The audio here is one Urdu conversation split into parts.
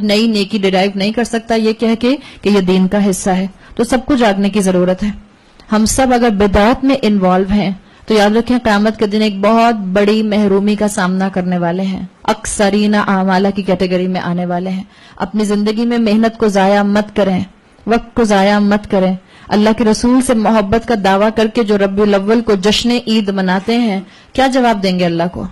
نئی نیکی ڈرائیو نہیں کر سکتا یہ کہہ کے کہ یہ دین کا حصہ ہے. تو سب کو جاگنے کی ضرورت ہے. ہم سب اگر بدعت میں انوالو ہیں تو یاد رکھیں قیامت کے دن ایک بہت بڑی محرومی کا سامنا کرنے والے ہیں. اکثرین اعمالہ کی کیٹیگری میں آنے والے ہیں. اپنی زندگی میں محنت کو ضائع مت کریں, وقت کو ضائع مت کریں. اللہ کے رسول سے محبت کا دعویٰ کر کے جو ربیع الاول کو جشن عید مناتے ہیں, کیا جواب دیں گے اللہ کو؟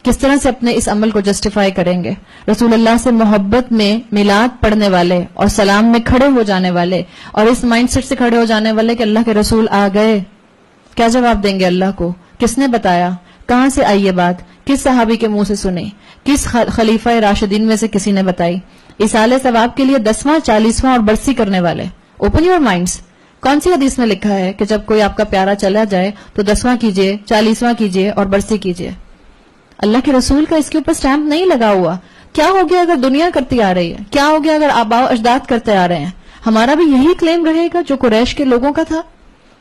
کس طرح سے اپنے اس عمل کو جسٹیفائی کریں گے؟ رسول اللہ سے محبت میں میلاد پڑھنے والے اور سلام میں کھڑے ہو جانے والے اور اس مائنڈ سیٹ سے کھڑے ہو جانے والے کہ اللہ کے رسول آ گئے, کیا جواب دیں گے اللہ کو؟ کس نے بتایا؟ کہاں سے آئی یہ بات؟ کس صحابی کے منہ سے سنی؟ کس خلیفہ راشدین میں سے کسی نے بتائی؟ ایصال ثواب کے لیے 10واں 40واں اور برسی کرنے والے. Open your minds. کون سی حدیث میں لکھا ہے کہ جب کوئی آپ کا پیارا چلا جائے تو 10واں کیجئے, 40واں کیجئے اور برسی کیجئے؟ اللہ کے رسول کا اس کے اوپر سٹیمپ نہیں لگا ہوا. کیا ہو گیا اگر دنیا کرتی آ رہی ہے؟ کیا ہو گیا اگر آباء و اجداد کرتے آ رہے ہیں؟ ہمارا بھی یہی کلیم رہے گا جو قریش کے لوگوں کا تھا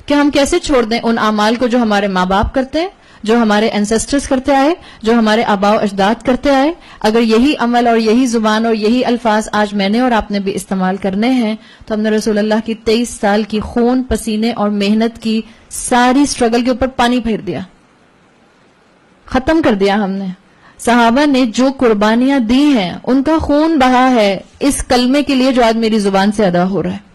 کہ ہم کیسے چھوڑ دیں ان اعمال کو جو ہمارے ماں باپ کرتے ہیں, جو ہمارے اینسیسٹرز کرتے آئے, جو ہمارے آباء و اجداد کرتے آئے؟ اگر یہی عمل اور یہی زبان اور یہی الفاظ آج میں نے اور آپ نے بھی استعمال کرنے ہیں تو ہم نے رسول اللہ کی 23 سال کی خون پسینے اور محنت کی ساری سٹرگل کے اوپر پانی پھیر دیا, ختم کر دیا ہم نے. صحابہ نے جو قربانیاں دی ہیں ان کا خون بہا ہے اس کلمے کے لیے جو آج میری زبان سے ادا ہو رہا ہے.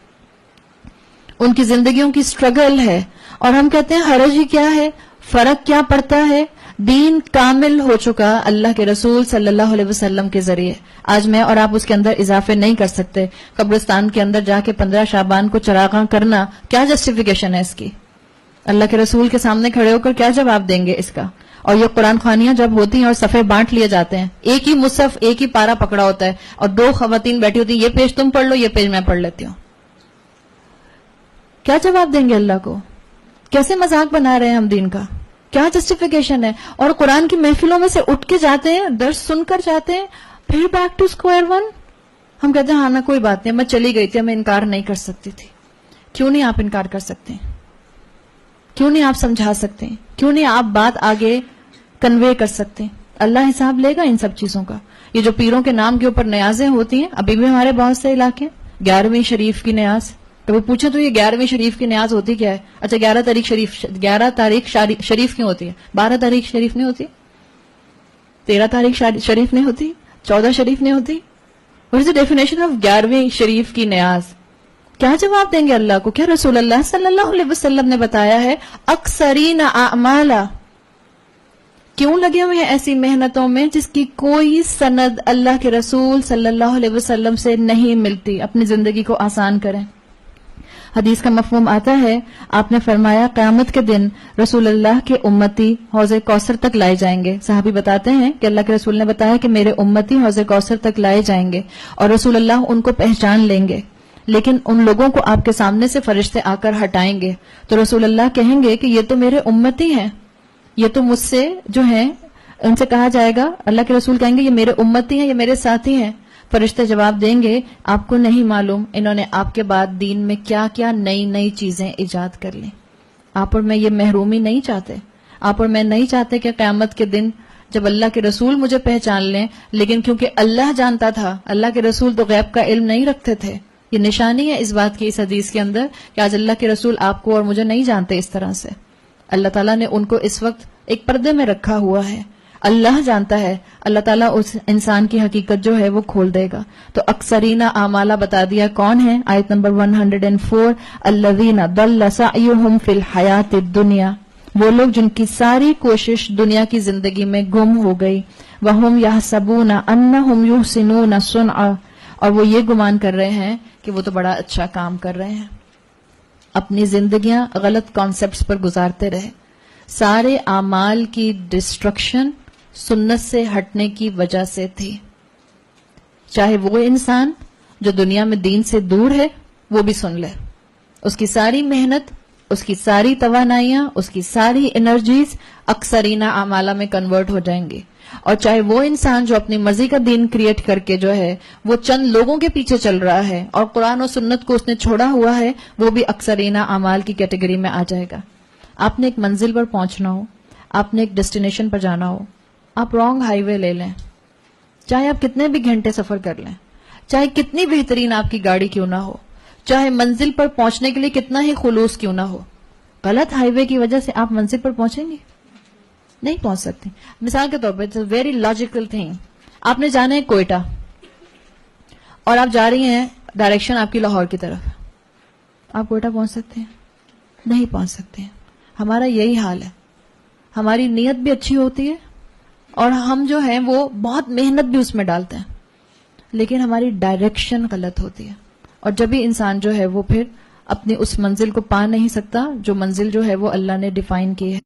ان کی زندگیوں کی سٹرگل ہے اور ہم کہتے ہیں حرج ہی کیا ہے, فرق کیا پڑتا ہے؟ دین کامل ہو چکا اللہ کے رسول صلی اللہ علیہ وسلم کے ذریعے. آج میں اور آپ اس کے اندر اضافے نہیں کر سکتے. قبرستان کے اندر جا کے 15 شعبان کو چراغاں کرنا, کیا جسٹیفیکیشن ہے اس کی؟ اللہ کے رسول کے سامنے کھڑے ہو کر کیا جواب دیں گے اس کا؟ اور یہ قرآن خوانیاں جب ہوتی ہیں اور صفحے بانٹ لیے جاتے ہیں, ایک ہی مصحف ایک ہی پارا پکڑا ہوتا ہے اور 2 خواتین بیٹھی ہوتی ہیں, یہ پیج تم پڑھ لو, یہ پیج میں پڑھ لیتی ہوں, کیا جواب دیں گے اللہ کو؟ کیسے مذاق بنا رہے ہیں ہم دین کا؟ کیا جسٹیفیکیشن ہے؟ اور قرآن کی محفلوں میں سے اٹھ کے جاتے ہیں, درس سن کر جاتے ہیں, پھر بیک ٹو اسکوائر ون. ہم کہتے ہیں ہاں نا کوئی بات نہیں, میں چلی گئی تھی, میں انکار نہیں کر سکتی تھی. کیوں نہیں آپ انکار کر سکتے؟ کیوں نہیں آپ سمجھا سکتے؟ کیوں نہیں آپ بات آگے کنوے کر سکتے؟ اللہ حساب لے گا ان سب چیزوں کا. یہ جو پیروں کے نام کے اوپر نیازیں ہوتی ہیں, ابھی بھی ہمارے بہت سے علاقے 11ویں شریف کی نیاز, تو وہ پوچھیں تو یہ 11ویں شریف کی نیاز ہوتی کیا ہے؟ اچھا 11 تاریخ شریف کیوں ہوتی ہے؟ 12 تاریخ شریف نہیں ہوتی؟ 13 تاریخ شریف نہیں ہوتی؟ 14 شریف نہیں ہوتی؟ What is the definition of 11ویں شریف کی نیاز؟ کیا جواب دیں گے اللہ کو؟ کیا رسول اللہ صلی اللہ علیہ وسلم نے بتایا ہے اکثرین اعمالا؟ کیوں لگے ہوئے ہیں ایسی محنتوں میں جس کی کوئی سند اللہ کے رسول صلی اللہ علیہ وسلم سے نہیں ملتی؟ اپنی زندگی کو آسان کریں. حدیث کا مفہوم آتا ہے, آپ نے فرمایا قیامت کے دن رسول اللہ کے امتی حوض کوثر تک لائے جائیں گے. صحابی بتاتے ہیں کہ اللہ کے رسول نے بتایا کہ میرے امتی حوض کوثر تک لائے جائیں گے اور رسول اللہ ان کو پہچان لیں گے, لیکن ان لوگوں کو آپ کے سامنے سے فرشتے آ کر ہٹائیں گے. تو رسول اللہ کہیں گے کہ یہ تو میرے امتی ہیں, یہ تو مجھ سے جو ہیں, ان سے کہا جائے گا, اللہ کے رسول کہیں گے یہ میرے امتی ہیں, یہ میرے ساتھی ہیں. فرشتے جواب دیں گے آپ کو نہیں معلوم انہوں نے آپ کے بعد دین میں کیا کیا نئی نئی چیزیں ایجاد کر لیں. آپ اور میں یہ محرومی نہیں چاہتے. آپ اور میں نہیں چاہتے کہ قیامت کے دن جب اللہ کے رسول مجھے پہچان لیں, لیکن کیونکہ اللہ جانتا تھا, اللہ کے رسول تو غیب کا علم نہیں رکھتے تھے. یہ نشانی ہے اس بات کی اس حدیث کے اندر کہ آج اللہ کے رسول آپ کو اور مجھے نہیں جانتے اس طرح سے. اللہ تعالیٰ نے ان کو اس وقت ایک پردے میں رکھا ہوا ہے. اللہ جانتا ہے, اللہ تعالیٰ اس انسان کی حقیقت جو ہے وہ کھول دے گا. تو اکثرین اعمالہ بتا دیا کون ہے؟ آیت نمبر 104, الذین ضل سعیہم فی الحیات الدنیا, وہ لوگ جن کی ساری کوشش دنیا کی زندگی میں گم ہو گئی. وہم یحسبون انہم یحسنون صنعا, اور وہ یہ گمان کر رہے ہیں کہ وہ تو بڑا اچھا کام کر رہے ہیں. اپنی زندگیاں غلط کانسیپٹس پر گزارتے رہے. سارے اعمال کی ڈسٹرکشن سنت سے ہٹنے کی وجہ سے تھی. چاہے وہ انسان جو دنیا میں دین سے دور ہے وہ بھی سن لے, اس کی ساری محنت, اس کی ساری توانائیاں, اس کی ساری انرجیز اکثرین اعمالہ میں کنورٹ ہو جائیں گی. اور چاہے وہ انسان جو اپنی مرضی کا دین کریٹ کر کے جو ہے وہ چند لوگوں کے پیچھے چل رہا ہے اور قرآن و سنت کو اس نے چھوڑا ہوا ہے, وہ بھی اکثرین اعمال کی کیٹیگری میں آ جائے گا. آپ نے ایک منزل پر پہنچنا ہو, آپ نے ایک ڈیسٹینیشن پر جانا ہو, آپ رانگ ہائی وے لے لیں, چاہے آپ کتنے بھی گھنٹے سفر کر لیں, چاہے کتنی بہترین آپ کی گاڑی کیوں نہ ہو, چاہے منزل پر پہنچنے کے لیے کتنا ہی خلوص کیوں نہ ہو, غلط ہائی وے کی وجہ سے آپ منزل پر پہنچیں گے, نہیں پہنچ سکتے. مثال کے طور پر ویری لاجیکل تھنگ, آپ نے جانا ہے کوئٹہ اور آپ جا رہی ہیں ڈائریکشن آپ کی لاہور کی طرف, آپ کوئٹہ پہنچ سکتے ہیں؟ نہیں پہنچ سکتے ہیں. ہمارا یہی حال ہے, ہماری نیت بھی اچھی ہوتی ہے اور ہم جو ہیں وہ بہت محنت بھی اس میں ڈالتے ہیں, لیکن ہماری ڈائریکشن غلط ہوتی ہے, اور جب بھی انسان جو ہے وہ پھر اپنی اس منزل کو پا نہیں سکتا جو منزل جو ہے وہ اللہ نے ڈیفائن کی ہے.